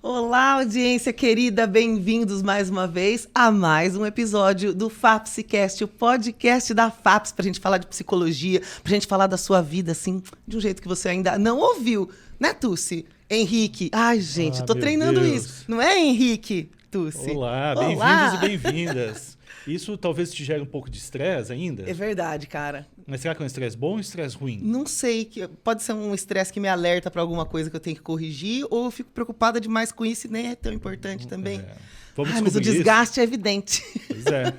Olá, audiência querida, bem-vindos mais uma vez a mais um episódio do FAPScast, o podcast da FAPS, pra gente falar de psicologia, pra gente falar da sua vida, assim, de um jeito que você ainda não ouviu, né, Tussi? Henrique. Ai, gente, eu tô Meu treinando Deus. isso, não é, Henrique? Tussi. Olá, bem-vindos e bem-vindas. Isso talvez te gere um pouco de estresse ainda, É verdade, cara. mas será que é um estresse bom ou um estresse ruim? Não sei, pode ser um estresse que me alerta pra alguma coisa que eu tenho que corrigir, ou eu fico preocupada demais com isso e nem é tão importante também. Vamos Ai, mas o descobrir desgaste é evidente. Pois é.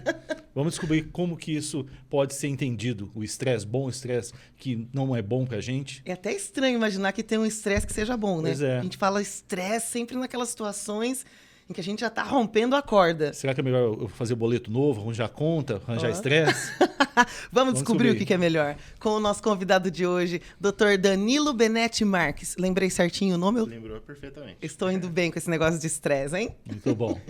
Vamos descobrir como que isso pode ser entendido, o estresse bom, o estresse que não é bom pra gente. É até estranho imaginar que tem um estresse que seja bom, né? Pois é. A gente fala estresse sempre naquelas situações em que a gente já tá rompendo a corda. Será que é melhor eu fazer boleto novo, arranjar conta, arranjar estresse? Vamos descobrir o que é melhor. Com o nosso convidado de hoje, Dr. Danilo Benetti Marques. Lembrei certinho o nome? Lembrou perfeitamente. Estou indo bem com esse negócio de estresse, hein? Muito bom.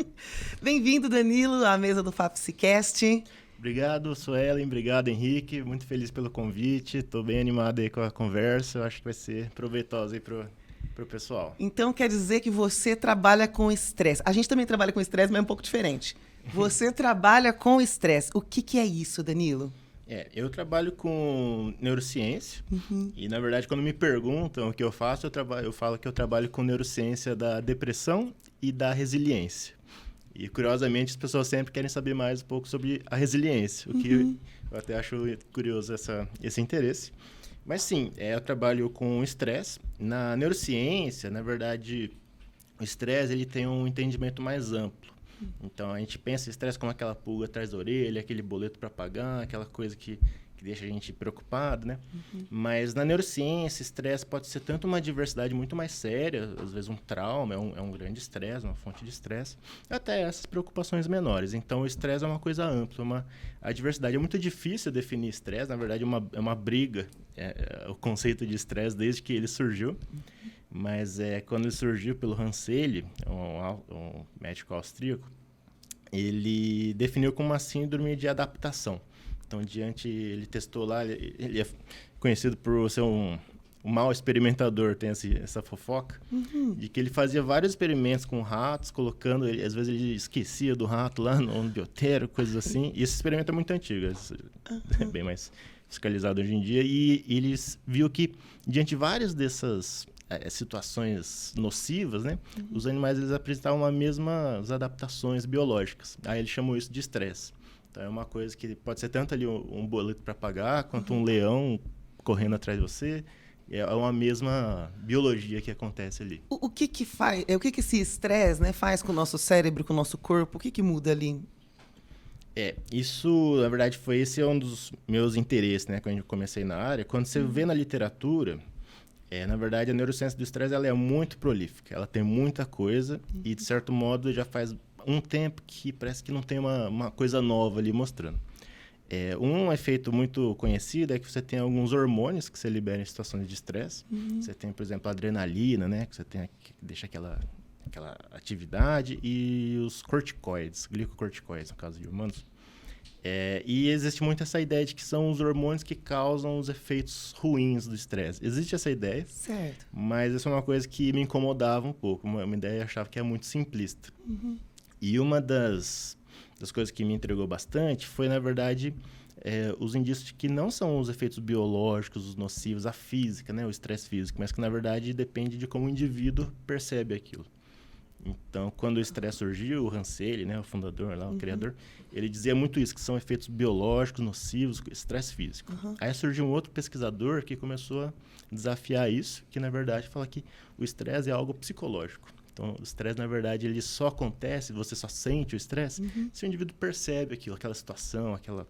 Bem-vindo, Danilo, à mesa do FAPScast. Obrigado, Suelen. Obrigado, Henrique. Muito feliz pelo convite. Estou bem animado aí com a conversa. Eu acho que vai ser proveitosa aí pro pessoal. Então, quer dizer que você trabalha com estresse. A gente também trabalha com estresse, mas é um pouco diferente. Você trabalha com estresse. O que é isso, Danilo? Eu trabalho com neurociência e, na verdade, quando me perguntam o que eu faço, eu falo que eu trabalho com neurociência da depressão e da resiliência. E, curiosamente, as pessoas sempre querem saber mais um pouco sobre a resiliência, o que eu até acho curioso esse interesse. Mas, sim, eu trabalho com estresse. Na neurociência, na verdade, o estresse ele tem um entendimento mais amplo. Então, a gente pensa em estresse como aquela pulga atrás da orelha, aquele boleto para pagar, aquela coisa que deixa a gente preocupado, né? Mas na neurociência, estresse pode ser tanto uma adversidade muito mais séria, às vezes um trauma, é um grande estresse, uma fonte de estresse, até essas preocupações menores. Então, o estresse é uma coisa ampla, a adversidade. É muito difícil definir estresse, na verdade, é uma briga, o conceito de estresse desde que ele surgiu. Mas quando ele surgiu pelo Ranselli, um médico austríaco, ele definiu como uma síndrome de adaptação. Então, ele testou lá, ele é conhecido por ser um mau experimentador, tem essa fofoca, de que ele fazia vários experimentos com ratos, colocando, às vezes ele esquecia do rato lá no biotério, coisas assim, e esse experimento é muito antigo, é bem mais fiscalizado hoje em dia, e eles viu que, diante de várias dessas situações nocivas, né, os animais eles apresentavam as mesmas adaptações biológicas. Aí ele chamou isso de estresse. Então é uma coisa que pode ser tanto ali um boleto para pagar, quanto um leão correndo atrás de você. É uma mesma biologia que acontece ali. O que faz? O que esse estresse, né, faz com o nosso cérebro, com o nosso corpo? O que muda ali? Isso, na verdade, esse é um dos meus interesses, né, quando eu comecei na área. Quando você vê na literatura, na verdade, a neurociência do estresse ela é muito prolífica. Ela tem muita coisa e, de certo modo, já faz um tempo que parece que não tem uma coisa nova ali mostrando. Um efeito muito conhecido é que você tem alguns hormônios que você libera em situações de estresse. Você tem, por exemplo, a adrenalina, né, que você tem que deixa aquela atividade, e os corticoides, glicocorticoides, no caso de humanos. E existe muito essa ideia de que são os hormônios que causam os efeitos ruins do estresse. Existe essa ideia, certo, mas essa é uma coisa que me incomodava um pouco. Uma ideia que eu achava que é muito simplista. E uma das coisas que me entregou bastante foi, na verdade, os indícios de que não são os efeitos biológicos, os nocivos, a física, né, o estresse físico, mas que, na verdade, depende de como o indivíduo percebe aquilo. Então, quando o estresse surgiu, o Ranselli, né, o fundador, lá, o criador, ele dizia muito isso, que são efeitos biológicos, nocivos, estresse físico. Aí surgiu um outro pesquisador que começou a desafiar isso, que, na verdade, fala que o estresse é algo psicológico. Então, o estresse, na verdade, ele só acontece, você só sente o estresse, se o indivíduo percebe aquilo, aquela situação, aquela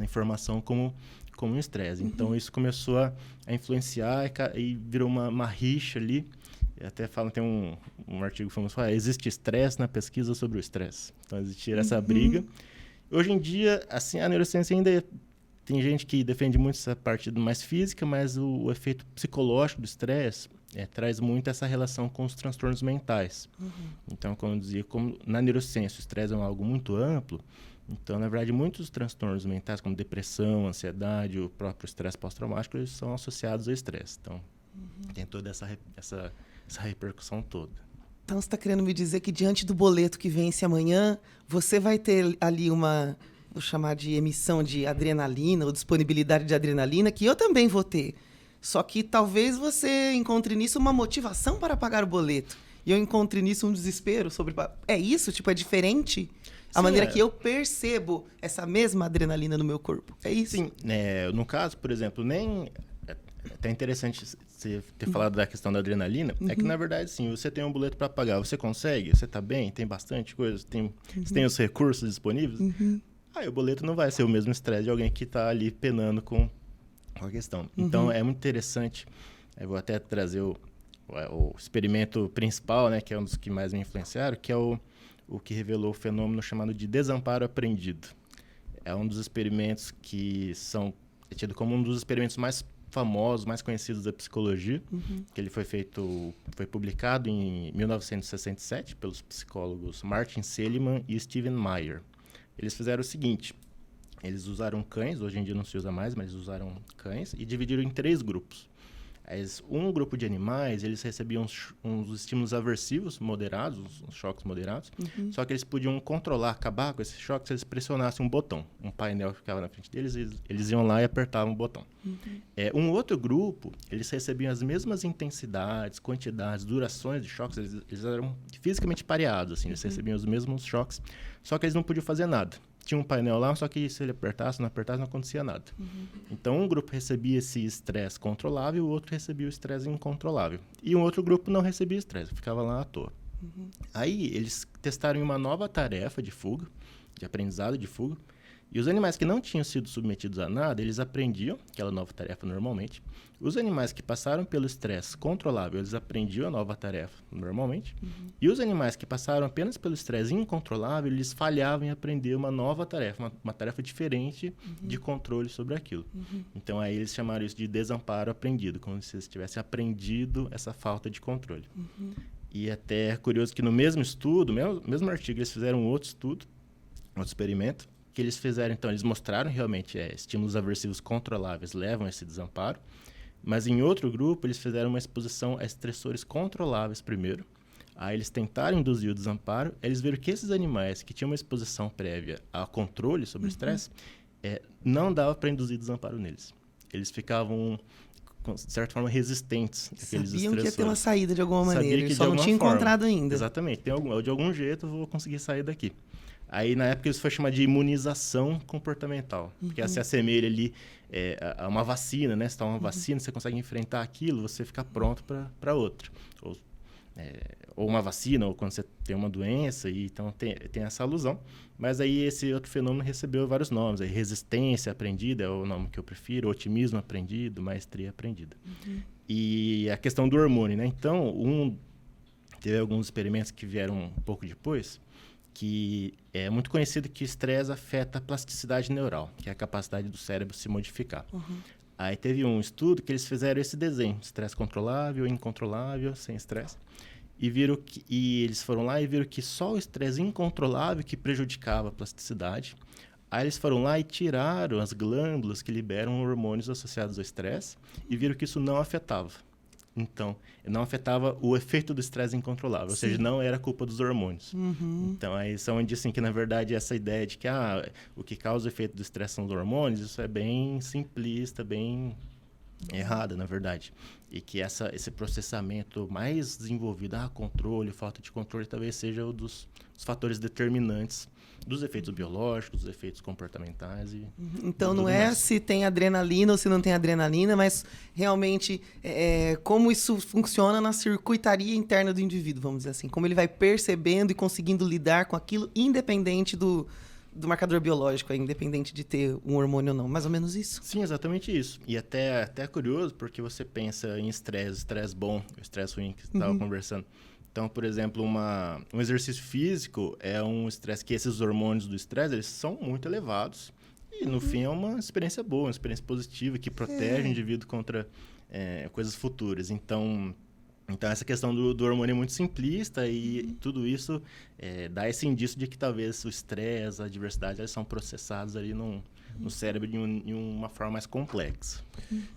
informação como um estresse. Então, isso começou a influenciar e virou uma rixa ali. Até falam, tem um artigo famoso, existe estresse na pesquisa sobre o estresse. Então, existia essa briga. Hoje em dia, assim, a neurociência ainda tem gente que defende muito essa parte mais física, mas o efeito psicológico do estresse traz muito essa relação com os transtornos mentais. Então, como eu dizia, como na neurociência o estresse é algo muito amplo, então, na verdade, muitos transtornos mentais, como depressão, ansiedade, o próprio estresse pós-traumático, eles são associados ao estresse. Então, tem toda essa repercussão toda. Então, você está querendo me dizer que diante do boleto que vence amanhã, você vai ter ali uma, vou chamar de emissão de adrenalina ou disponibilidade de adrenalina, que eu também vou ter. Só que talvez você encontre nisso uma motivação para pagar o boleto. E eu encontre nisso um desespero sobre... É isso? Tipo, é diferente? A maneira que eu percebo essa mesma adrenalina no meu corpo. É isso? Sim. No caso, por exemplo, nem... É até interessante você ter falado da questão da adrenalina. É que, na verdade, sim, você tem um boleto para pagar. Você consegue? Você está bem? Tem bastante coisa? Você tem os recursos disponíveis? Aí o boleto não vai ser o mesmo estresse de alguém que está ali penando com a questão. Então, é muito interessante. Eu vou até trazer o experimento principal, né, que é um dos que mais me influenciaram, que é o que revelou o fenômeno chamado de desamparo aprendido. É um dos experimentos que é tido como um dos experimentos mais famosos, mais conhecidos da psicologia, que ele foi publicado em 1967 pelos psicólogos Martin Seligman e Stephen Meyer. Eles fizeram o seguinte: eles usaram cães, hoje em dia não se usa mais, mas usaram cães, e dividiram em 3 grupos. Um grupo de animais, eles recebiam uns estímulos aversivos moderados, uns choques moderados, só que eles podiam acabar com esses choques se eles pressionassem um botão. Um painel ficava na frente deles, eles iam lá e apertavam o botão. Um outro grupo, eles recebiam as mesmas intensidades, quantidades, durações de choques, eles eram fisicamente pareados, assim, eles recebiam os mesmos choques, só que eles não podiam fazer nada. Tinha um painel lá, só que se ele apertasse, não acontecia nada. Então, um grupo recebia esse estresse controlável e o outro recebia o estresse incontrolável. E um outro grupo não recebia estresse, ficava lá à toa. Aí, eles testaram uma nova tarefa de fuga, de aprendizado de fuga, e os animais que não tinham sido submetidos a nada, eles aprendiam aquela nova tarefa normalmente. Os animais que passaram pelo estresse controlável, eles aprendiam a nova tarefa normalmente. E os animais que passaram apenas pelo estresse incontrolável, eles falhavam em aprender uma nova tarefa, uma tarefa diferente de controle sobre aquilo. Então, aí eles chamaram isso de desamparo aprendido, como se eles tivessem aprendido essa falta de controle. E até é curioso que no mesmo estudo, mesmo artigo, eles fizeram um outro estudo, outro experimento, que eles fizeram, então, eles mostraram realmente estímulos aversivos controláveis levam a esse desamparo, mas em outro grupo eles fizeram uma exposição a estressores controláveis primeiro, aí eles tentaram induzir o desamparo, eles viram que esses animais que tinham uma exposição prévia a controle sobre o estresse, não dava para induzir desamparo neles. Eles ficavam, de certa forma, resistentes àqueles estressores. Sabiam que ia ter uma saída de alguma maneira, eles só não tinham forma, encontrado ainda. Exatamente, de algum jeito eu vou conseguir sair daqui. Aí, na época, isso foi chamado de imunização comportamental, porque ela se assemelha ali a uma vacina, né? Se está uma vacina, você consegue enfrentar aquilo, você fica pronto para outra. Ou uma vacina, ou quando você tem uma doença, então tem essa alusão. Mas aí esse outro fenômeno recebeu vários nomes. Aí, resistência aprendida é o nome que eu prefiro, otimismo aprendido, maestria aprendida. E a questão do hormônio, né? Então, teve alguns experimentos que vieram um pouco depois, que é muito conhecido que o estresse afeta a plasticidade neural, que é a capacidade do cérebro se modificar. Aí teve um estudo que eles fizeram esse desenho, estresse controlável, incontrolável, sem estresse, e eles foram lá e viram que só o estresse incontrolável que prejudicava a plasticidade. Aí eles foram lá e tiraram as glândulas que liberam hormônios associados ao estresse e viram que isso não afetava. Então, não afetava o efeito do estresse incontrolável, ou seja, não era culpa dos hormônios. Então, aí são onde, assim, que na verdade essa ideia de que o que causa o efeito do estresse são os hormônios, isso é bem simplista, bem errada, na verdade. E que esse processamento mais desenvolvido, controle, falta de controle, talvez seja um dos fatores determinantes dos efeitos biológicos, dos efeitos comportamentais. Então, não é se tem adrenalina ou se não tem adrenalina, mas realmente como isso funciona na circuitaria interna do indivíduo, vamos dizer assim. Como ele vai percebendo e conseguindo lidar com aquilo, independente do marcador biológico, independente de ter um hormônio ou não. Mais ou menos isso? Sim, exatamente isso. E até é curioso, porque você pensa em estresse bom, estresse ruim, que você estava conversando. Então, por exemplo, um exercício físico é um estresse que esses hormônios do estresse, eles são muito elevados. E, no fim, é uma experiência boa, uma experiência positiva, que protege o indivíduo contra coisas futuras. Então, essa questão do hormônio é muito simplista e tudo isso dá esse indício de que talvez o estresse, a adversidade, eles são processados ali no cérebro em uma forma mais complexa.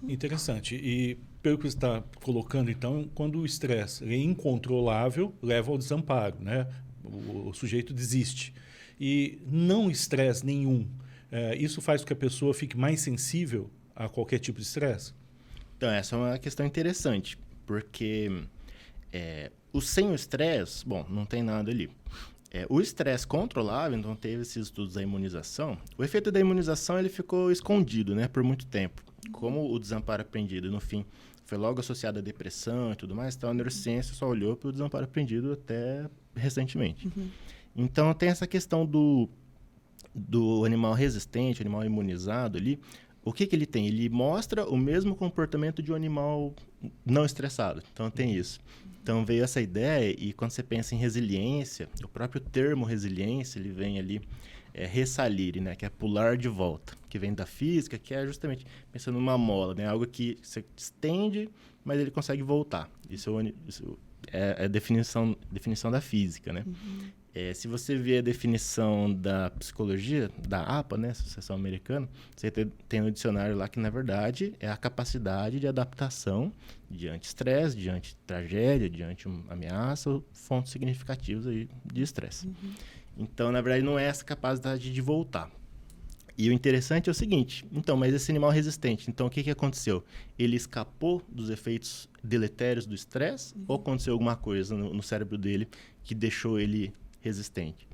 Interessante. E pelo que você está colocando, então, quando o estresse é incontrolável, leva ao desamparo, né? O sujeito desiste. E não estresse nenhum, isso faz com que a pessoa fique mais sensível a qualquer tipo de estresse? Então, essa é uma questão interessante, porque sem o estresse, bom, não tem nada ali. O estresse controlável, então teve esses estudos da imunização. O efeito da imunização ele ficou escondido, né, por muito tempo. Como o desamparo aprendido, no fim, foi logo associado à depressão e tudo mais, então a neurociência só olhou para o desamparo aprendido até recentemente. Então tem essa questão do animal resistente, animal imunizado ali. O que ele tem? Ele mostra o mesmo comportamento de um animal não estressado. Então tem isso. Então veio essa ideia, e quando você pensa em resiliência, o próprio termo resiliência, ele vem ali, ressalire, né? Que é pular de volta, que vem da física, que é justamente pensando numa mola, né? Algo que você estende, mas ele consegue voltar. Isso é a definição da física, né? Se você vê a definição da psicologia, da APA, né, Associação Americana, você tem no dicionário lá que, na verdade, é a capacidade de adaptação diante estresse, diante tragédia, diante uma ameaça, ou fontes significativas aí de estresse. Então, na verdade, não é essa capacidade de voltar. E o interessante é o seguinte, então, mas esse animal resistente, então o que aconteceu? Ele escapou dos efeitos deletérios do estresse ou aconteceu alguma coisa no cérebro dele que deixou ele resistente?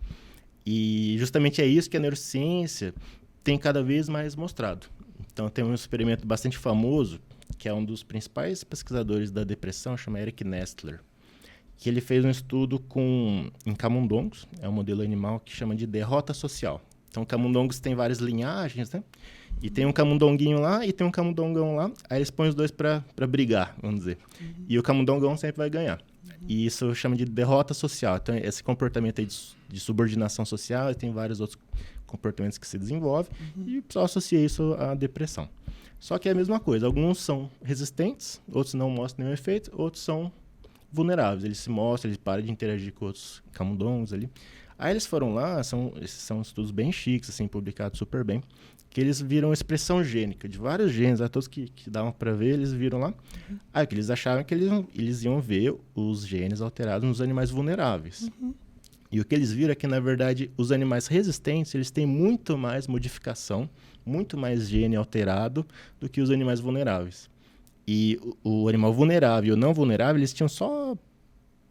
E justamente é isso que a neurociência tem cada vez mais mostrado. Então tem um experimento bastante famoso, que é um dos principais pesquisadores da depressão, chama Eric Nestler, que ele fez um estudo em camundongos, é um modelo animal que chama de derrota social. Então camundongos tem várias linhagens, né? E tem um camundonguinho lá e tem um camundongão lá, aí eles põem os dois para brigar, vamos dizer. E o camundongão sempre vai ganhar. E isso chama de derrota social. Então, esse comportamento aí de subordinação social, e tem vários outros comportamentos que se desenvolvem, e o pessoal associa isso à depressão. Só que é a mesma coisa. Alguns são resistentes, outros não mostram nenhum efeito, outros são vulneráveis. Eles se mostram, eles param de interagir com outros camundongos ali. Aí eles foram lá, esses são estudos bem chiques, assim, publicados super bem, que eles viram expressão gênica de vários genes, todos que davam para ver, eles viram lá. Aí que eles achavam que eles iam ver os genes alterados nos animais vulneráveis. E o que eles viram é que, na verdade, os animais resistentes, eles têm muito mais modificação, muito mais gene alterado do que os animais vulneráveis. E o animal vulnerável e o não vulnerável, eles tinham só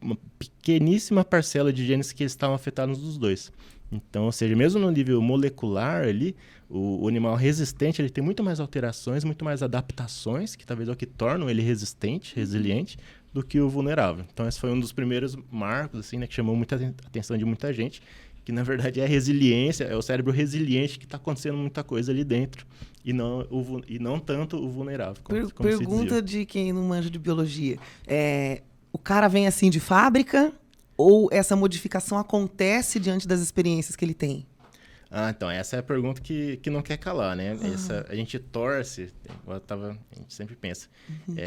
uma pequeníssima parcela de genes que estavam afetados nos dois. Então, ou seja, mesmo no nível molecular ali, o animal resistente ele tem muito mais alterações, muito mais adaptações, que talvez é o que tornam ele resistente, resiliente, do que o vulnerável. Então, esse foi um dos primeiros marcos, assim, né, que chamou muita atenção de muita gente, que na verdade é a resiliência, é o cérebro resiliente que está acontecendo muita coisa ali dentro, e não tanto o vulnerável. Como Pergunta de quem não manja de biologia. O cara vem assim de fábrica ou essa modificação acontece diante das experiências que ele tem? Então, essa é a pergunta que não quer calar, né? A gente torce, a gente sempre pensa,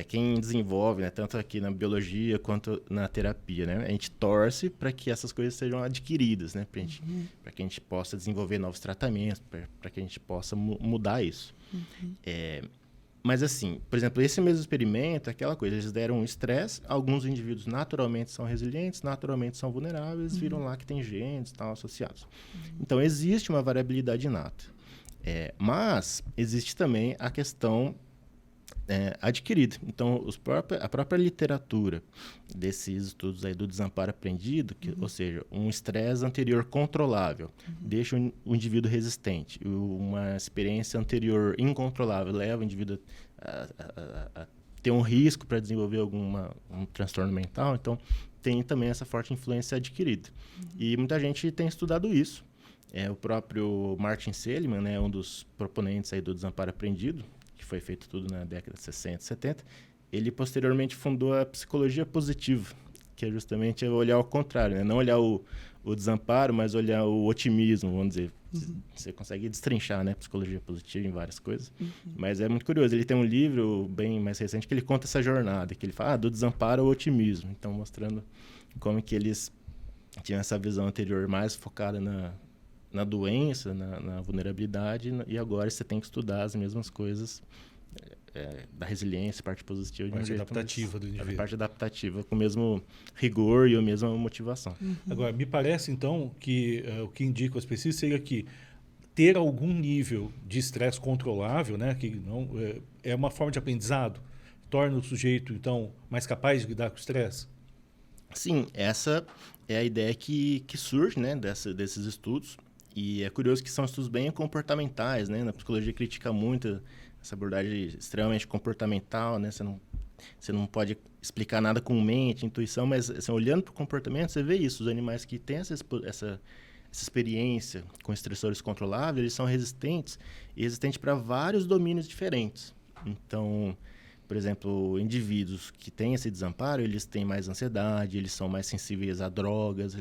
quem desenvolve, né, tanto aqui na biologia quanto na terapia, né? A gente torce para que essas coisas sejam adquiridas, né? Para que a gente possa desenvolver novos tratamentos, para que a gente possa mudar isso. Mas assim, por exemplo, esse mesmo experimento, aquela coisa, eles deram um estresse, alguns indivíduos naturalmente são resilientes, naturalmente são vulneráveis, viram lá que tem genes e tal associados. Então, existe uma variabilidade inata. Mas existe também a questão adquirida. Então, a própria literatura desses estudos aí do desamparo aprendido, ou seja, um estresse anterior controlável, deixa o indivíduo resistente. Uma experiência anterior incontrolável leva o indivíduo a ter um risco para desenvolver um transtorno mental. Então, tem também essa forte influência adquirida. E muita gente tem estudado isso. O próprio Martin Seligman, né, um dos proponentes aí do desamparo aprendido, que foi feito tudo na década de 60, 70, ele posteriormente fundou a psicologia positiva, que é justamente olhar ao contrário, né? Não olhar o desamparo, mas olhar o otimismo, vamos dizer. Você consegue destrinchar, né, psicologia positiva em várias coisas. Mas é muito curioso, ele tem um livro bem mais recente que ele conta essa jornada, que ele fala do desamparo ao otimismo, então mostrando como que eles tinham essa visão anterior mais focada na na doença, na vulnerabilidade, e agora você tem que estudar as mesmas coisas da resiliência, parte positiva. Parte adaptativa do indivíduo. A parte adaptativa, com o mesmo rigor e a mesma motivação. Agora, me parece, então, que o que indica os pesquisas seria que ter algum nível de estresse controlável, né, que não é uma forma de aprendizado, torna o sujeito, então, mais capaz de lidar com o estresse? Sim, essa é a ideia que surge, né, desses estudos. E é curioso que são estudos bem comportamentais, né? Na psicologia critica muito essa abordagem extremamente comportamental, né? Você não pode explicar nada com mente, intuição, mas assim, olhando para o comportamento, você vê isso. Os animais que têm essa experiência com estressores controláveis, eles são resistentes para vários domínios diferentes. Então, por exemplo, indivíduos que têm esse desamparo, eles têm mais ansiedade, eles são mais sensíveis a drogas,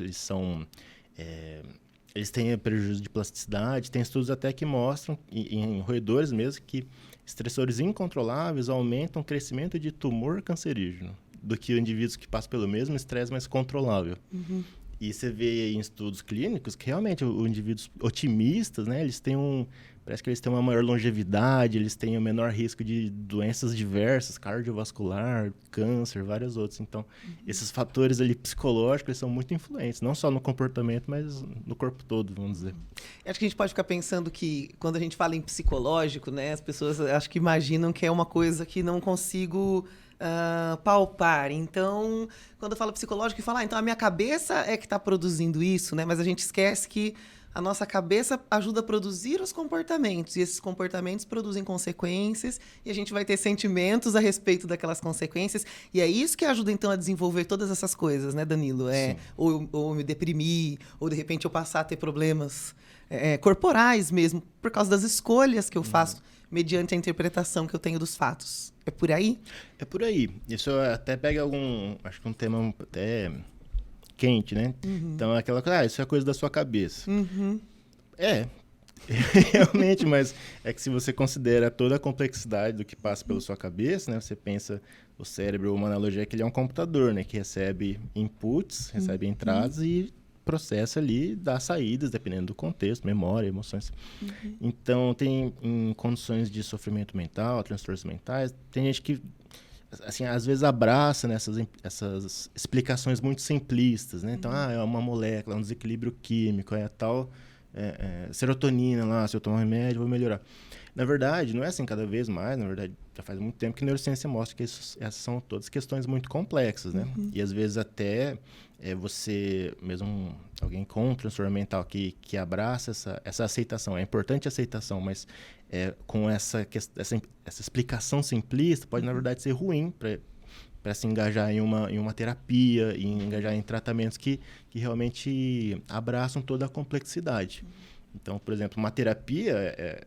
eles têm prejuízo de plasticidade. Tem estudos até que mostram, em roedores mesmo, que estressores incontroláveis aumentam o crescimento de tumor cancerígeno do que indivíduos que passam pelo mesmo estresse, mas controlável. E você vê em estudos clínicos que realmente os indivíduos otimistas, né, parece que eles têm uma maior longevidade, eles têm o menor risco de doenças diversas, cardiovascular, câncer, vários outros. Então, esses fatores ali psicológicos eles são muito influentes, não só no comportamento, mas no corpo todo, vamos dizer. Acho que a gente pode ficar pensando que, quando a gente fala em psicológico, né, as pessoas acho que imaginam que é uma coisa que não consigo palpar. Então, quando eu falo psicológico, eu falo, então a minha cabeça é que está produzindo isso, né? Mas a gente esquece que a nossa cabeça ajuda a produzir os comportamentos, e esses comportamentos produzem consequências, e a gente vai ter sentimentos a respeito daquelas consequências, e é isso que ajuda, então, a desenvolver todas essas coisas, né, Danilo? Ou me deprimir, ou, de repente, eu passar a ter problemas corporais mesmo, por causa das escolhas que eu faço, mediante a interpretação que eu tenho dos fatos. É por aí? É por aí. Isso até pega acho que um tema até quente, né? Então, é aquela coisa, isso é coisa da sua cabeça. Realmente, mas é que se você considera toda a complexidade do que passa pela sua cabeça, né? Você pensa, o cérebro, uma analogia é que ele é um computador, né? Que recebe inputs, recebe entradas e processa ali, dá saídas, dependendo do contexto, memória, emoções. Então, em condições de sofrimento mental, transtornos mentais, tem gente que, assim, às vezes abraça essas explicações muito simplistas, né? Então, é uma molécula, é um desequilíbrio químico, é tal serotonina lá, se eu tomar um remédio, eu vou melhorar. Na verdade, não é assim cada vez mais, na verdade, já faz muito tempo que a neurociência mostra que essas são todas questões muito complexas, né? E às vezes até você, mesmo alguém com transtorno mental que abraça essa aceitação, é importante a aceitação, mas com essa explicação simplista pode, na verdade, ser ruim para se engajar em uma terapia, e engajar em tratamentos que realmente abraçam toda a complexidade. Então, por exemplo, uma terapia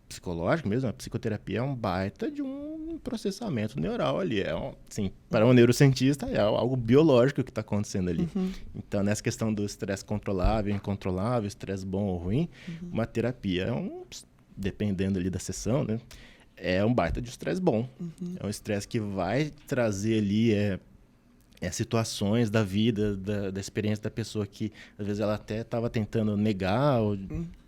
psicológica mesmo, a psicoterapia é um baita de um processamento neural ali. Assim, para um neurocientista, é algo biológico que está acontecendo ali. Então, nessa questão do estresse controlável, incontrolável, estresse bom ou ruim, uma terapia dependendo ali da sessão, né? É um baita de estresse bom. É um estresse que vai trazer ali situações da vida, da experiência da pessoa que, às vezes, ela até estava tentando negar ou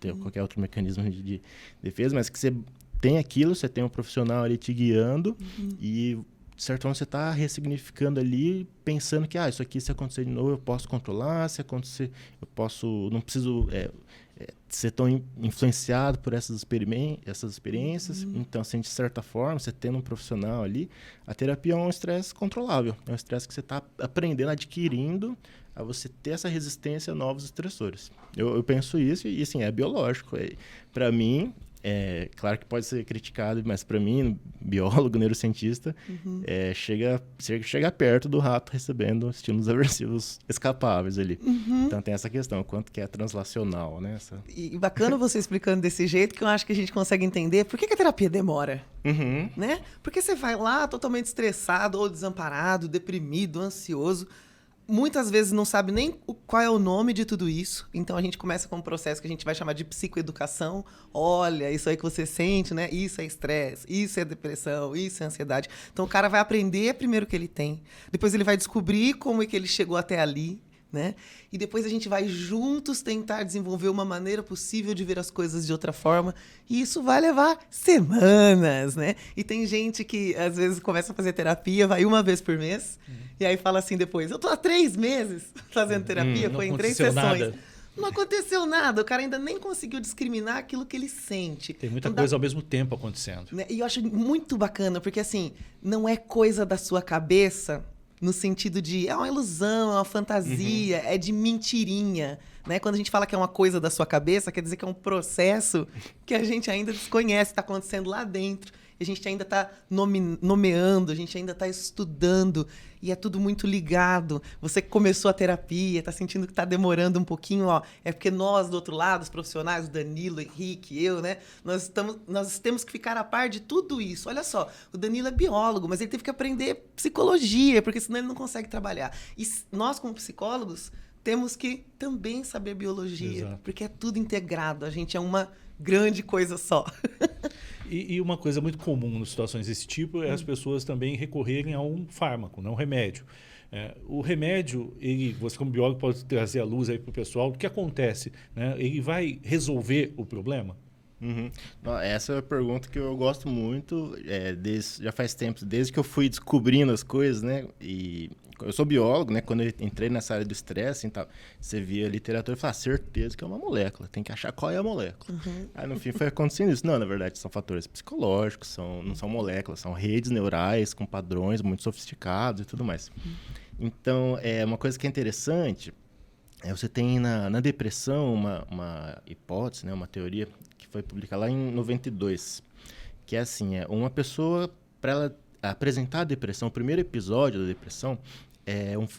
ter qualquer outro mecanismo de defesa, mas que você tem aquilo, você tem um profissional ali te guiando e, de certa forma, você está ressignificando ali, pensando que, isso aqui, se acontecer de novo, eu posso controlar, se acontecer, não preciso ser tão influenciado por essas experiências. Então, assim, de certa forma, você tendo um profissional ali, a terapia é um estresse controlável. É um estresse que você está aprendendo, adquirindo, a você ter essa resistência a novos estressores. Eu penso isso e, assim, é biológico. Para mim, claro que pode ser criticado, mas para mim, biólogo, neurocientista, chega perto do rato recebendo estímulos aversivos escapáveis ali. Então tem essa questão, quanto que é translacional, né? E bacana você explicando desse jeito, que eu acho que a gente consegue entender por que a terapia demora, né? Porque você vai lá totalmente estressado ou desamparado, deprimido, ansioso, muitas vezes não sabe nem qual é o nome de tudo isso. Então, a gente começa com um processo que a gente vai chamar de psicoeducação. Olha, isso aí que você sente, né? Isso é estresse, isso é depressão, isso é ansiedade. Então, o cara vai aprender primeiro o que ele tem. Depois, ele vai descobrir como é que ele chegou até ali. né? E depois a gente vai juntos tentar desenvolver uma maneira possível de ver as coisas de outra forma. E isso vai levar semanas, né? E tem gente que, às vezes, começa a fazer terapia, vai uma vez por mês, e aí fala assim depois, eu tô há 3 meses fazendo terapia, foi em 3 sessões. Nada. Não aconteceu nada, o cara ainda nem conseguiu discriminar aquilo que ele sente. Tem muita coisa ao mesmo tempo acontecendo. Né? E eu acho muito bacana, porque assim, não é coisa da sua cabeça no sentido de é uma ilusão, é uma fantasia, é de mentirinha. Né? Quando a gente fala que é uma coisa da sua cabeça, quer dizer que é um processo que a gente ainda desconhece, está acontecendo lá dentro. A gente ainda está nomeando, a gente ainda está estudando e é tudo muito ligado. Você que começou a terapia, está sentindo que está demorando um pouquinho, ó, é porque nós, do outro lado, os profissionais, o Danilo, o Henrique, eu, né, nós temos que ficar a par de tudo isso. Olha só, o Danilo é biólogo, mas ele teve que aprender psicologia, porque senão ele não consegue trabalhar. E nós, como psicólogos, temos que também saber biologia, Exato. porque é tudo integrado, a gente é uma grande coisa só. E uma coisa muito comum em situações desse tipo é as pessoas também recorrerem a um fármaco, não um remédio. O remédio, você como biólogo pode trazer a luz aí para o pessoal, o que acontece? Né? Ele vai resolver o problema? Essa é uma pergunta que eu gosto muito, já faz tempo, desde que eu fui descobrindo as coisas, né? E eu sou biólogo, né? Quando eu entrei nessa área do estresse, então, você via a literatura e falava, certeza que é uma molécula, tem que achar qual é a molécula. Aí no fim foi acontecendo isso. Não, na verdade são fatores psicológicos, não são moléculas, são redes neurais com padrões muito sofisticados e tudo mais. Então, uma coisa que é interessante, você tem na depressão uma hipótese, né? Uma teoria que foi publicada lá em 92, que é assim, uma pessoa, para ela apresentar a depressão, o primeiro episódio da depressão,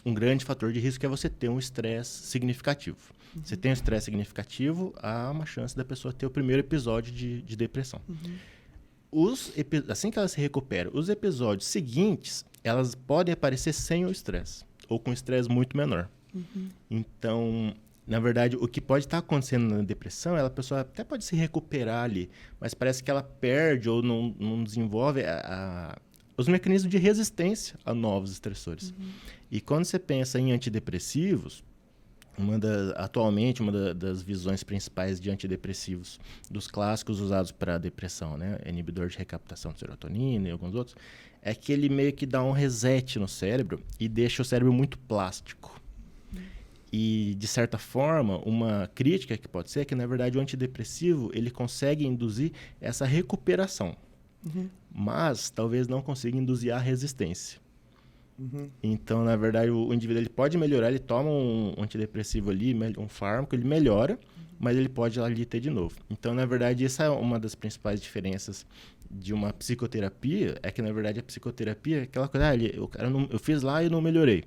um grande fator de risco é você ter um estresse significativo. Você tem um estresse significativo, há uma chance da pessoa ter o primeiro episódio de depressão. Assim que ela se recupera, os episódios seguintes, elas podem aparecer sem o estresse, ou com estresse muito menor. Então, na verdade, o que pode estar acontecendo na depressão, a pessoa até pode se recuperar ali, mas parece que ela perde ou não desenvolve os mecanismos de resistência a novos estressores. E quando você pensa em antidepressivos, atualmente, uma das visões principais de antidepressivos, dos clássicos usados para depressão, né? Inibidor de recaptação de serotonina e alguns outros, é que ele meio que dá um reset no cérebro e deixa o cérebro muito plástico. E, de certa forma, uma crítica que pode ser é que, na verdade, o antidepressivo ele consegue induzir essa recuperação. Mas talvez não consiga induzir a resistência. Então, na verdade, o indivíduo ele pode melhorar, ele toma um antidepressivo ali, um fármaco, ele melhora, mas ele pode ali ter de novo. Então, na verdade, essa é uma das principais diferenças de uma psicoterapia, é que, na verdade, a psicoterapia é aquela coisa, eu fiz lá e não melhorei.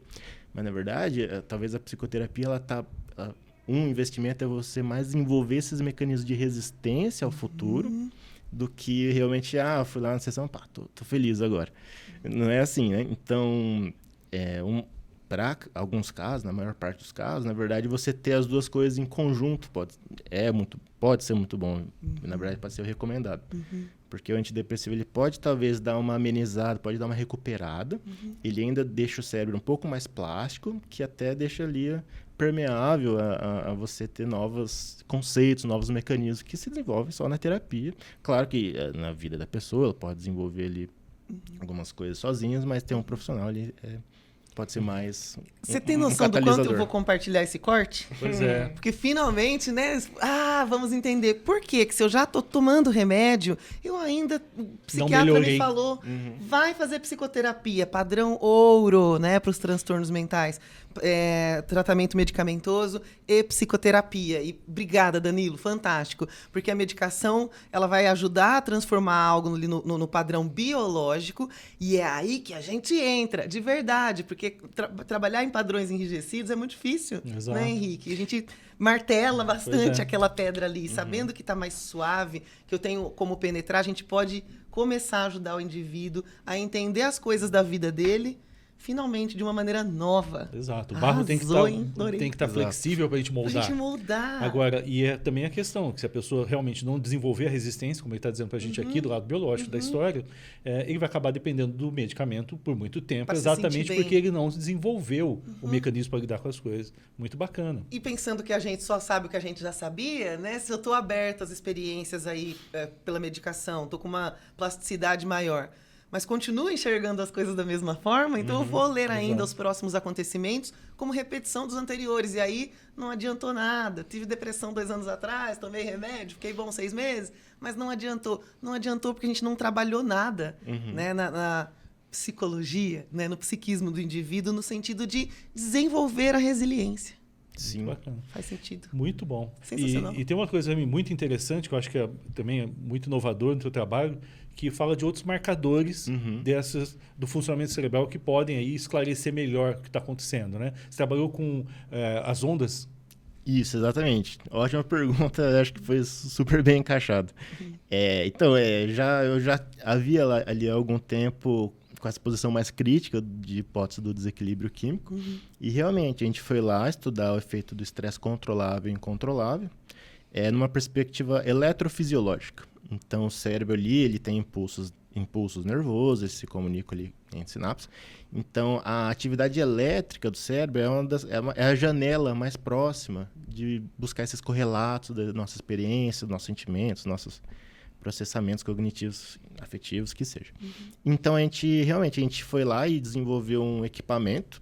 Mas, na verdade, talvez a psicoterapia, um investimento é você mais desenvolver esses mecanismos de resistência ao futuro, do que realmente, fui lá na sessão, tô feliz agora. Não é assim, né? Então, para alguns casos, na maior parte dos casos, na verdade, você ter as duas coisas em conjunto pode ser muito bom. Na verdade, pode ser o recomendado. Porque o antidepressivo ele pode talvez dar uma amenizada, pode dar uma recuperada. Ele ainda deixa o cérebro um pouco mais plástico, que até deixa ali permeável a você ter novos conceitos, novos mecanismos que se desenvolvem só na terapia. Claro que na vida da pessoa ela pode desenvolver ali algumas coisas sozinhas, mas ter um profissional ali pode ser mais Você tem noção do quanto eu vou compartilhar esse corte? Pois é. Porque finalmente, né? Vamos entender por que se eu já tô tomando remédio, eu ainda, o psiquiatra me falou, vai fazer psicoterapia, padrão ouro, né? Para os transtornos mentais. Tratamento medicamentoso e psicoterapia. E obrigada, Danilo, fantástico. Porque a medicação, ela vai ajudar a transformar algo no padrão biológico e é aí que a gente entra, de verdade, porque trabalhar em padrões enrijecidos é muito difícil, Exato. né, Henrique? A gente martela bastante aquela pedra ali, sabendo que está mais suave, que eu tenho como penetrar, a gente pode começar a ajudar o indivíduo a entender as coisas da vida dele, finalmente, de uma maneira nova. Exato. O barro tem que estar flexível para a gente moldar. Pra gente moldar. Agora, e é também a questão, que se a pessoa realmente não desenvolver a resistência, como ele está dizendo para a gente aqui, do lado biológico da história, ele vai acabar dependendo do medicamento por muito tempo, pra exatamente porque ele não desenvolveu o mecanismo para lidar com as coisas. Muito bacana. E pensando que a gente só sabe o que a gente já sabia, né? Se eu estou aberto às experiências aí pela medicação, estou com uma plasticidade maior, mas continuo enxergando as coisas da mesma forma, então eu vou ler ainda os próximos acontecimentos como repetição dos anteriores. E aí não adiantou nada. Tive depressão 2 anos atrás, tomei remédio, fiquei bom 6 meses, mas não adiantou. Não adiantou porque a gente não trabalhou nada, né, na psicologia, né, no psiquismo do indivíduo, no sentido de desenvolver a resiliência. Sim. Bacana. Faz sentido. Muito bom. Sensacional. E tem uma coisa muito interessante, que eu acho que também é muito inovador no seu trabalho, que fala de outros marcadores do funcionamento cerebral que podem aí esclarecer melhor o que está acontecendo, né? Você trabalhou com as ondas? Isso, exatamente. Ótima pergunta, acho que foi super bem encaixado. Então, eu já havia ali há algum tempo com essa posição mais crítica de hipótese do desequilíbrio químico, e realmente a gente foi lá estudar o efeito do estresse controlável e incontrolável, numa perspectiva eletrofisiológica. Então, o cérebro ali, ele tem impulsos nervosos, eles se comunicam ali entre sinapses. Então, a atividade elétrica do cérebro é a janela mais próxima de buscar esses correlatos da nossa experiência, dos nossos sentimentos, nossos processamentos cognitivos, afetivos, que seja. Então, a gente foi lá e desenvolveu um equipamento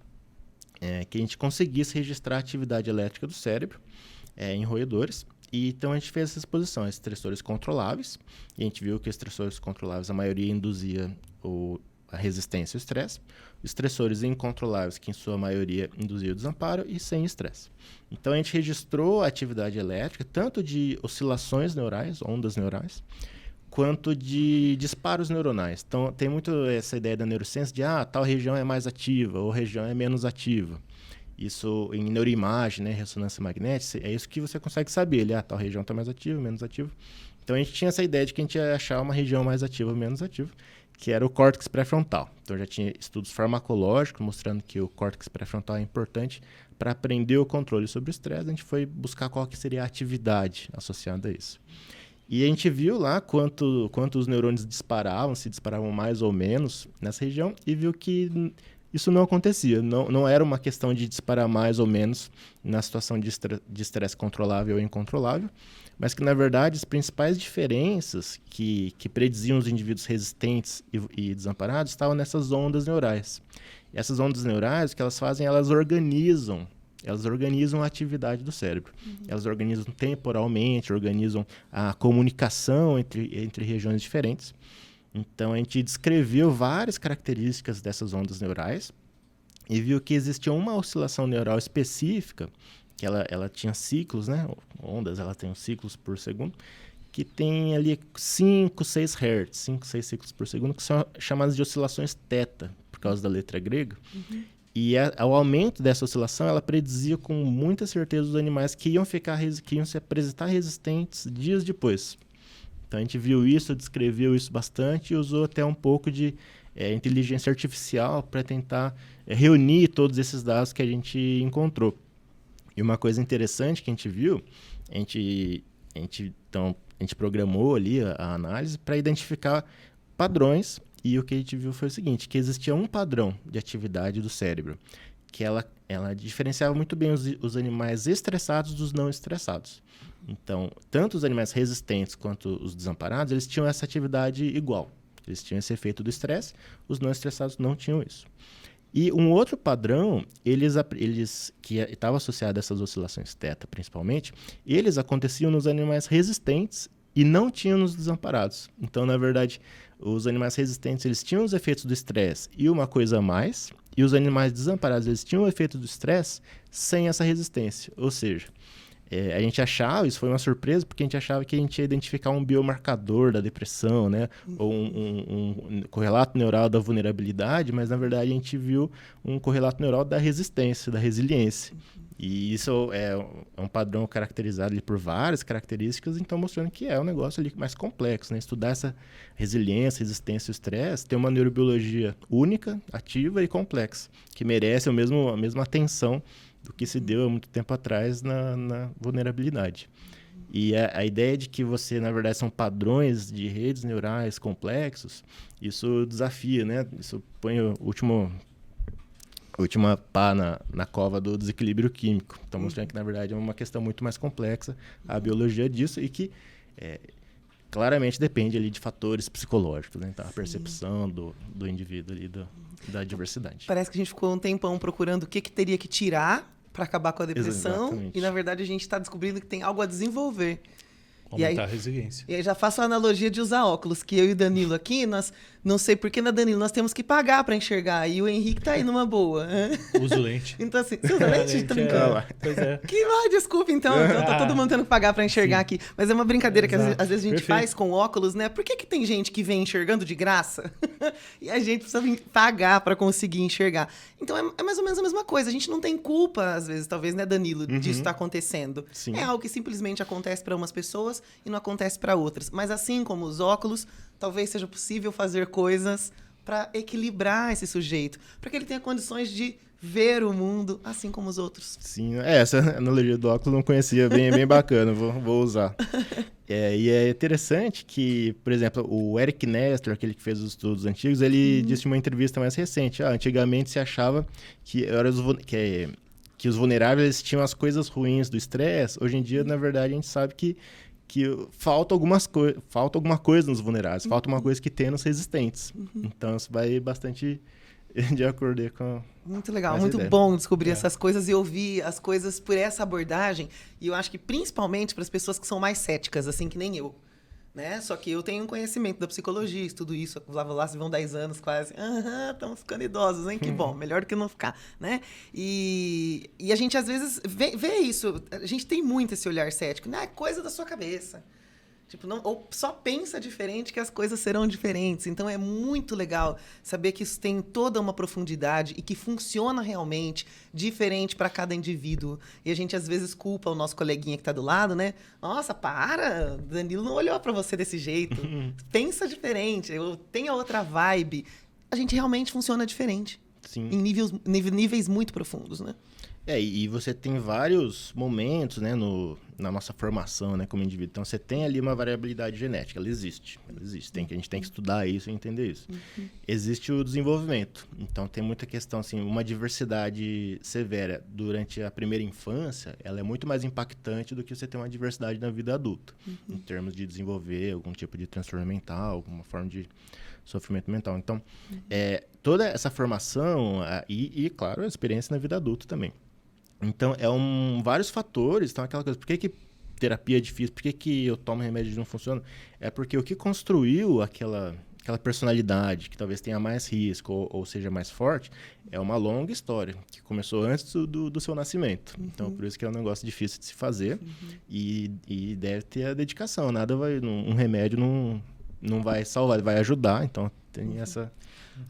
que a gente conseguisse registrar a atividade elétrica do cérebro em roedores. E então, a gente fez essa exposição, estressores controláveis, e a gente viu que os estressores controláveis, a maioria induzia a resistência ao estresse, os estressores incontroláveis, que em sua maioria induziam o desamparo, e sem estresse. Então, a gente registrou a atividade elétrica, tanto de oscilações neurais, ondas neurais, quanto de disparos neuronais. Então, tem muito essa ideia da neurociência de tal região é mais ativa ou região é menos ativa. Isso em neuroimagem, né, ressonância magnética, é isso que você consegue saber. Tal região está mais ativa, menos ativa. Então, a gente tinha essa ideia de que a gente ia achar uma região mais ativa ou menos ativa, que era o córtex pré-frontal. Então, já tinha estudos farmacológicos mostrando que o córtex pré-frontal é importante para aprender o controle sobre o estresse. A gente foi buscar qual que seria a atividade associada a isso. E a gente viu lá quanto os neurônios se disparavam mais ou menos nessa região, e viu que isso não acontecia. Não era uma questão de disparar mais ou menos na situação de estresse controlável ou incontrolável, mas que, na verdade, as principais diferenças que prediziam os indivíduos resistentes e desamparados estavam nessas ondas neurais. E essas ondas neurais, o que elas fazem, elas organizam a atividade do cérebro. Elas organizam temporalmente, organizam a comunicação entre regiões diferentes. Então, a gente descreveu várias características dessas ondas neurais e viu que existia uma oscilação neural específica, que ela tinha ciclos, né? Ondas, ela tem ciclos por segundo, que tem ali 5, 6 Hz, 5, 6 ciclos por segundo, que são chamadas de oscilações θ, por causa da letra grega. E o aumento dessa oscilação, ela predizia com muita certeza os animais que iam se apresentar resistentes dias depois. Então, a gente viu isso, descreveu isso bastante e usou até um pouco de inteligência artificial para tentar reunir todos esses dados que a gente encontrou. E uma coisa interessante que a gente viu, a gente programou ali a análise para identificar padrões, e o que a gente viu foi o seguinte, que existia um padrão de atividade do cérebro, que ela diferenciava muito bem os animais estressados dos não estressados. Então, tanto os animais resistentes quanto os desamparados, eles tinham essa atividade igual. Eles tinham esse efeito do estresse, os não estressados não tinham isso. E um outro padrão, que estava associado a essas oscilações θ principalmente, eles aconteciam nos animais resistentes e não tinham nos desamparados. Então, na verdade, os animais resistentes eles tinham os efeitos do estresse e uma coisa a mais, e os animais desamparados eles tinham o efeito do estresse sem essa resistência. Ou seja, a gente achava, isso foi uma surpresa, porque a gente achava que a gente ia identificar um biomarcador da depressão, né? Ou um correlato neural da vulnerabilidade, mas na verdade a gente viu um correlato neural da resistência, da resiliência. E isso é um padrão caracterizado ali por várias características, então mostrando que é um negócio ali mais complexo, né? Estudar essa resiliência, resistência e estresse tem uma neurobiologia única, ativa e complexa, que merece a mesma atenção do que se deu há muito tempo atrás na vulnerabilidade. E a ideia de que você, na verdade, são padrões de redes neurais complexos, isso desafia, né? Isso põe a última pá na cova do desequilíbrio químico. Então, mostrando que, na verdade, é uma questão muito mais complexa a biologia disso e que claramente depende ali de fatores psicológicos, né? Então, a percepção do indivíduo ali, da diversidade. Parece que a gente ficou um tempão procurando o que teria que tirar para acabar com a depressão. Exatamente. E, na verdade, a gente está descobrindo que tem algo a desenvolver. Aumentar a resiliência. E aí já faço a analogia de usar óculos, que eu e o Danilo aqui, nós não sei por que, né, Danilo, nós temos que pagar para enxergar. E o Henrique tá aí numa boa. Uso lente. Então, assim, você usa lente? Tá brincando? Pois é. Desculpa, então tá todo mundo tendo que pagar para enxergar aqui. Mas é uma brincadeira que às vezes a gente faz com óculos, né? Por que tem gente que vem enxergando de graça e a gente precisa pagar para conseguir enxergar? Então é mais ou menos a mesma coisa. A gente não tem culpa, às vezes, talvez, né, Danilo, disso tá acontecendo. Sim. É algo que simplesmente acontece para umas pessoas e não acontece para outras. Mas assim como os óculos, talvez seja possível fazer coisas para equilibrar esse sujeito, para que ele tenha condições de ver o mundo assim como os outros. Sim, essa analogia do óculos eu não conhecia, bem bacana, vou usar. E é interessante que, por exemplo, o Eric Nestor, aquele que fez os estudos antigos, ele disse em uma entrevista mais recente, antigamente se achava que os vulneráveis tinham as coisas ruins do estresse. Hoje em dia, na verdade, a gente sabe que falta alguma coisa nos vulneráveis, falta uma coisa que tem nos resistentes. Então, isso vai bastante de acordo com... Muito legal, muito bom descobrir essas coisas e ouvir as coisas por essa abordagem. E eu acho que principalmente para as pessoas que são mais céticas, assim que nem eu. Né? Só que eu tenho um conhecimento da psicologia, estudo isso, lá se vão 10 anos quase. Estamos ficando idosos, hein? Que bom, melhor do que não ficar, né? E a gente, às vezes, vê isso. A gente tem muito esse olhar cético, né? É coisa da sua cabeça. Tipo, não, ou só pensa diferente que as coisas serão diferentes. Então, é muito legal saber que isso tem toda uma profundidade e que funciona realmente diferente para cada indivíduo. E a gente, às vezes, culpa o nosso coleguinha que está do lado, né? Nossa, para! Danilo não olhou para você desse jeito. Pensa diferente, tenha outra vibe. A gente realmente funciona diferente. Sim. Em níveis muito profundos, né? E você tem vários momentos, né, na nossa formação, né, como indivíduo. Então, você tem ali uma variabilidade genética, ela existe. A gente tem que estudar isso e entender isso. Existe o desenvolvimento. Então, tem muita questão, assim, uma diversidade severa durante a primeira infância, ela é muito mais impactante do que você ter uma diversidade na vida adulta, em termos de desenvolver algum tipo de transtorno mental, alguma forma de sofrimento mental. Então, toda essa formação e, claro, a experiência na vida adulta também. Então, vários fatores. Então, aquela coisa, por que terapia é difícil? Por que eu tomo remédio e não funciona? É porque o que construiu aquela personalidade que talvez tenha mais risco ou seja mais forte é uma longa história, que começou antes do seu nascimento. Então, por isso que é um negócio difícil de se fazer e deve ter a dedicação. Um remédio não vai salvar, vai ajudar. Então, tem essa...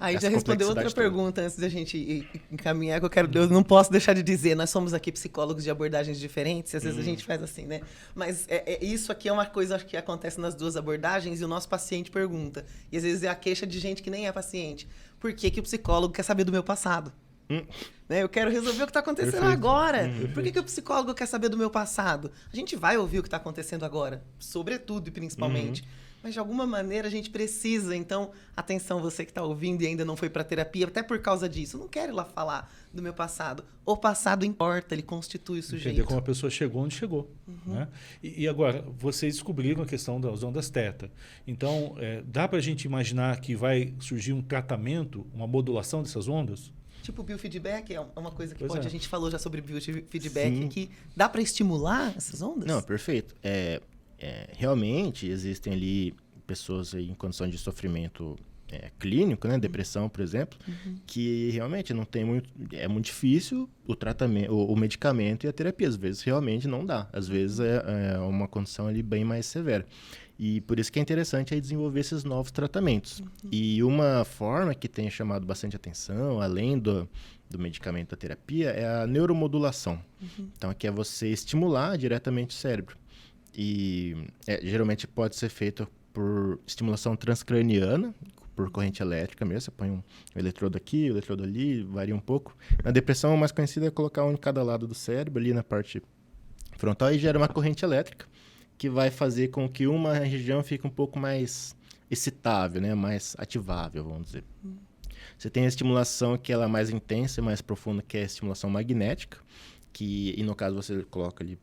Aí já respondeu outra pergunta antes da gente encaminhar, que eu não posso deixar de dizer. Nós somos aqui psicólogos de abordagens diferentes, e às vezes a gente faz assim, né? Mas isso aqui é uma coisa que acontece nas duas abordagens e o nosso paciente pergunta. E às vezes é a queixa de gente que nem é paciente. Por que o psicólogo quer saber do meu passado? Né? Eu quero resolver o que está acontecendo agora. Por que o psicólogo quer saber do meu passado? A gente vai ouvir o que está acontecendo agora, sobretudo e principalmente. Mas, de alguma maneira, a gente precisa. Então, atenção, você que está ouvindo e ainda não foi para terapia, até por causa disso. Eu não quero ir lá falar do meu passado. O passado importa, ele constitui o sujeito. Entender como a pessoa chegou onde chegou. Né? E agora, vocês descobriram a questão das ondas θ. Então, dá para a gente imaginar que vai surgir um tratamento, uma modulação dessas ondas? Tipo, biofeedback é uma coisa que a gente falou já sobre biofeedback, que dá para estimular essas ondas? Não, perfeito. Realmente existem ali pessoas aí em condição de sofrimento clínico, né? Depressão, por exemplo, que realmente não tem muito... É muito difícil o tratamento, o medicamento e a terapia. Às vezes, realmente não dá. Às vezes, é uma condição ali bem mais severa. E por isso que é interessante aí desenvolver esses novos tratamentos. E uma forma que tem chamado bastante atenção, além do medicamento da terapia, é a neuromodulação. Então, aqui é você estimular diretamente o cérebro. E geralmente pode ser feito por estimulação transcraniana, por corrente elétrica mesmo. Você põe um eletrodo aqui, um eletrodo ali, varia um pouco. Na depressão, o mais conhecido é colocar um em cada lado do cérebro, ali na parte frontal, e gera uma corrente elétrica que vai fazer com que uma região fique um pouco mais excitável, né? Mais ativável, vamos dizer. Você tem a estimulação que ela é mais intensa e mais profunda, que é a estimulação magnética, e no caso você coloca ali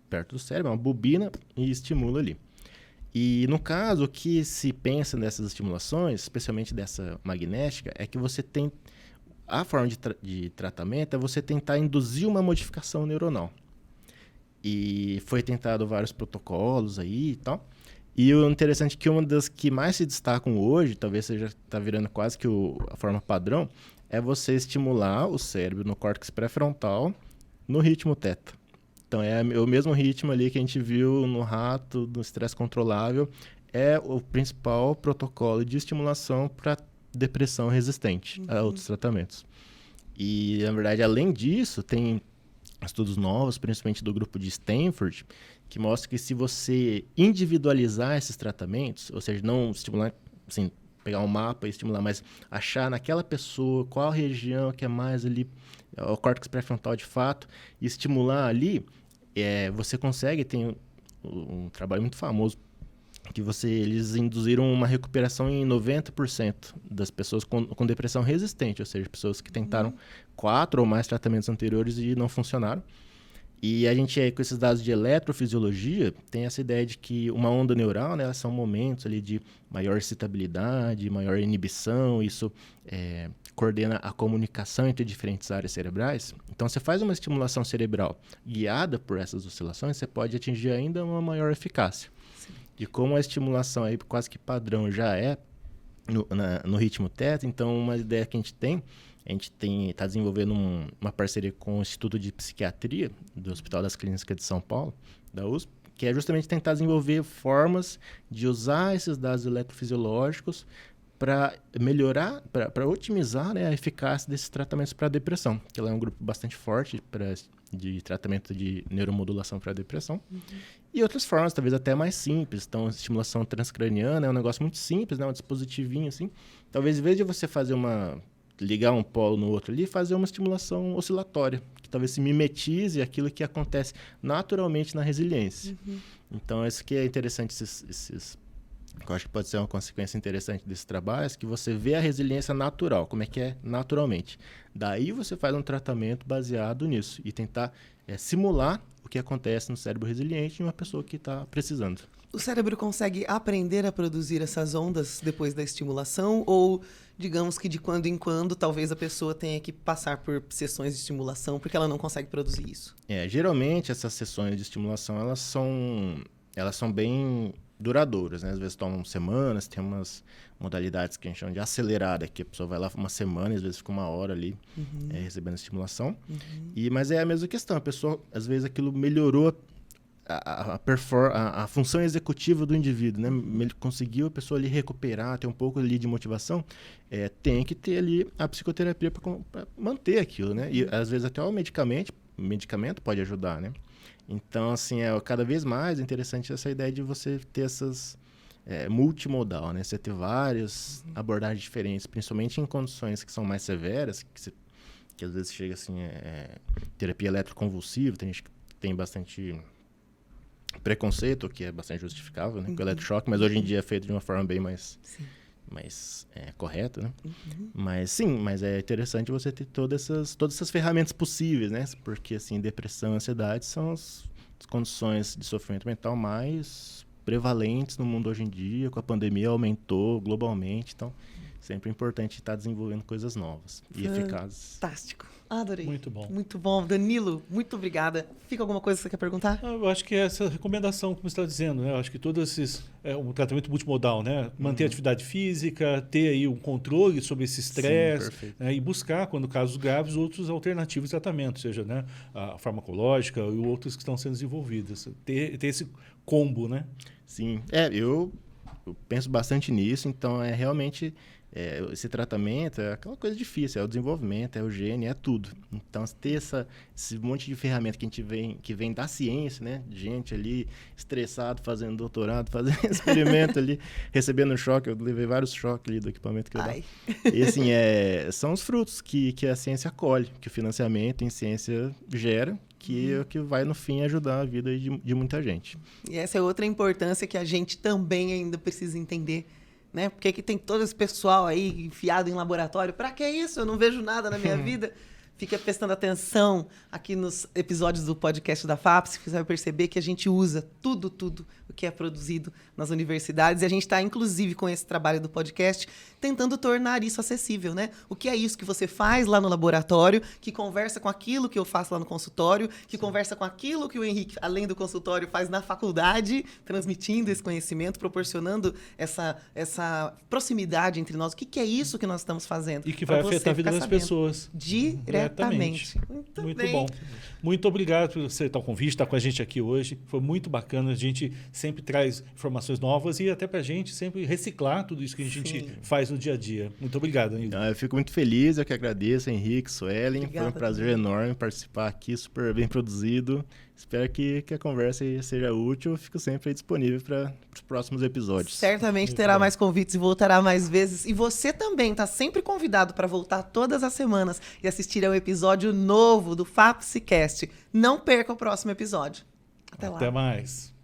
perto do cérebro, uma bobina, e estimula ali. E no caso, o que se pensa nessas estimulações, especialmente dessa magnética, é que você tem... A forma de tratamento é você tentar induzir uma modificação neuronal. E foi tentado vários protocolos aí e tal. E o interessante é que uma das que mais se destacam hoje, talvez seja está virando quase que a forma padrão, é você estimular o cérebro no córtex pré-frontal no ritmo θ. Então, é o mesmo ritmo ali que a gente viu no rato, no estresse controlável, é o principal protocolo de estimulação para depressão resistente a outros tratamentos. E, na verdade, além disso, tem estudos novos, principalmente do grupo de Stanford, que mostram que se você individualizar esses tratamentos, ou seja, não estimular, assim, pegar um mapa e estimular, mas achar naquela pessoa qual região que é mais ali, o córtex pré-frontal de fato, e estimular ali, você consegue, tem um trabalho muito famoso, que eles induziram uma recuperação em 90% das pessoas com depressão resistente, ou seja, pessoas que tentaram 4 ou mais tratamentos anteriores e não funcionaram. E a gente, com esses dados de eletrofisiologia, tem essa ideia de que uma onda neural, né, são momentos ali de maior excitabilidade, maior inibição, isso coordena a comunicação entre diferentes áreas cerebrais. Então, você faz uma estimulação cerebral guiada por essas oscilações, você pode atingir ainda uma maior eficácia. Sim. E como a estimulação aí quase que padrão já é no ritmo θ, então uma ideia que a gente está desenvolvendo uma parceria com o Instituto de Psiquiatria do Hospital das Clínicas de São Paulo, da USP, que é justamente tentar desenvolver formas de usar esses dados eletrofisiológicos para melhorar, para otimizar, né, a eficácia desses tratamentos para a depressão, que ela é um grupo bastante forte de tratamento de neuromodulação para a depressão. E outras formas, talvez até mais simples. Então, a estimulação transcraniana é um negócio muito simples, né, um dispositivinho assim. Talvez, em vez de você fazer ligar um polo no outro ali, fazer uma estimulação oscilatória, que talvez se mimetize aquilo que acontece naturalmente na resiliência. Então, isso que é interessante, eu acho que pode ser uma consequência interessante desses trabalhos, que você vê a resiliência natural, como é que é naturalmente. Daí você faz um tratamento baseado nisso e tentar simular o que acontece no cérebro resiliente em uma pessoa que está precisando. O cérebro consegue aprender a produzir essas ondas depois da estimulação ou, digamos que de quando em quando, talvez a pessoa tenha que passar por sessões de estimulação porque ela não consegue produzir isso? Geralmente essas sessões de estimulação, elas são bem duradouras, né? Às vezes tomam semanas, tem umas modalidades que a gente chama de acelerada, que a pessoa vai lá uma semana e às vezes fica 1 hora ali recebendo estimulação. Mas é a mesma questão, a pessoa, às vezes aquilo melhorou a função executiva do indivíduo, né? Conseguiu a pessoa ali recuperar, ter um pouco ali de motivação, tem que ter ali a psicoterapia para manter aquilo, né? E às vezes até o medicamento pode ajudar, né? Então, assim, cada vez mais interessante essa ideia de você ter essas multimodal, né? Você ter várias abordagens diferentes, principalmente em condições que são mais severas, que às vezes chega assim, terapia eletroconvulsiva, tem gente que tem bastante preconceito, que é bastante justificável, né? Com o eletrochoque, mas hoje em dia é feito de uma forma bem mais correta, né? Mas é interessante você ter todas essas ferramentas possíveis, né? Porque, assim, depressão e ansiedade são as condições de sofrimento mental mais prevalentes no mundo hoje em dia. Com a pandemia aumentou globalmente, então sempre é importante estar desenvolvendo coisas novas e eficazes. Fantástico. Adorei. Muito bom. Muito bom. Danilo, muito obrigada. Fica alguma coisa que você quer perguntar? Eu acho que é essa recomendação, como você está dizendo, né? Eu acho que todos esses... um tratamento multimodal, né? Manter a atividade física, ter aí um controle sobre esse estresse, né? E buscar, quando casos graves, outros alternativos de tratamento, seja, né, a farmacológica e outras que estão sendo desenvolvidas. Ter esse combo, né? Sim. Eu penso bastante nisso, então realmente... esse tratamento é aquela coisa difícil, é o desenvolvimento, é o gene, é tudo. Então, ter esse monte de ferramenta que vem da ciência, né? Gente ali estressado, fazendo doutorado, fazendo experimento ali, recebendo choque. Eu levei vários choques ali do equipamento que eu dava. E assim, são os frutos que a ciência colhe, que o financiamento em ciência gera, que é o que vai, no fim, ajudar a vida de muita gente. E essa é outra importância que a gente também ainda precisa entender, né? Porque que tem todo esse pessoal aí enfiado em laboratório. Para que isso? Eu não vejo nada na minha vida. Fica prestando atenção aqui nos episódios do podcast da FAPS, você vai perceber que a gente usa tudo o que é produzido nas universidades. E a gente está, inclusive, com esse trabalho do podcast, tentando tornar isso acessível, né? O que é isso que você faz lá no laboratório, que conversa com aquilo que eu faço lá no consultório, que conversa com aquilo que o Henrique, além do consultório, faz na faculdade, transmitindo esse conhecimento, proporcionando essa proximidade entre nós. O que é isso que nós estamos fazendo? E que vai afetar a vida das pessoas. Diretamente. Muito bom. Muito obrigado por aceitar o convite, estar com a gente aqui hoje. Foi muito bacana. A gente sempre traz informações novas e até para a gente sempre reciclar tudo isso que a gente faz no dia a dia. Muito obrigado, Danilo. Eu fico muito feliz, eu que agradeço, Henrique, Suelen. Obrigada, foi um prazer enorme participar aqui, super bem produzido. Espero que a conversa seja útil. Eu fico sempre disponível para os próximos episódios. Certamente terá mais convites e voltará mais vezes. E você também está sempre convidado para voltar todas as semanas e assistir ao episódio novo do FAPScast. Não perca o próximo episódio. Até lá. Até mais.